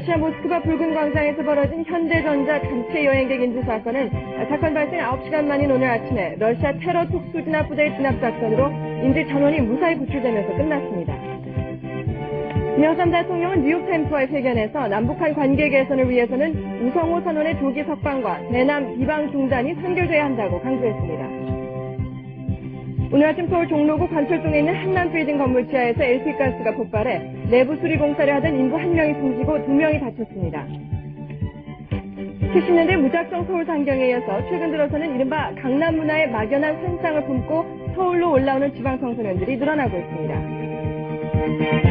러시아 모스크바 붉은 광장에서 벌어진 현대전자 단체 여행객 인质사건은 사건 발생 9시간 만인 오늘 아침에 러시아 테러 특수진압부대의 진압작전으로 인질 전원이 무사히 구출되면서 끝났습니다. 김영삼 대통령은 뉴욕타임스와의 회견에서 남북한 관계 개선을 위해서는 우성호 선언의 조기 석방과 대남 비방 중단이 선결돼야 한다고 강조했습니다. 오늘 아침 서울 종로구 관철동에 있는 한남빌딩 건물 지하에서 LP가스가 폭발해 내부 수리 공사를 하던 인부 1명이 숨지고 2명이 다쳤습니다. 70년대 무작정 서울 상경에 이어서 최근 들어서는 이른바 강남 문화의 막연한 환상을 품고 서울로 올라오는 지방 청소년들이 늘어나고 있습니다.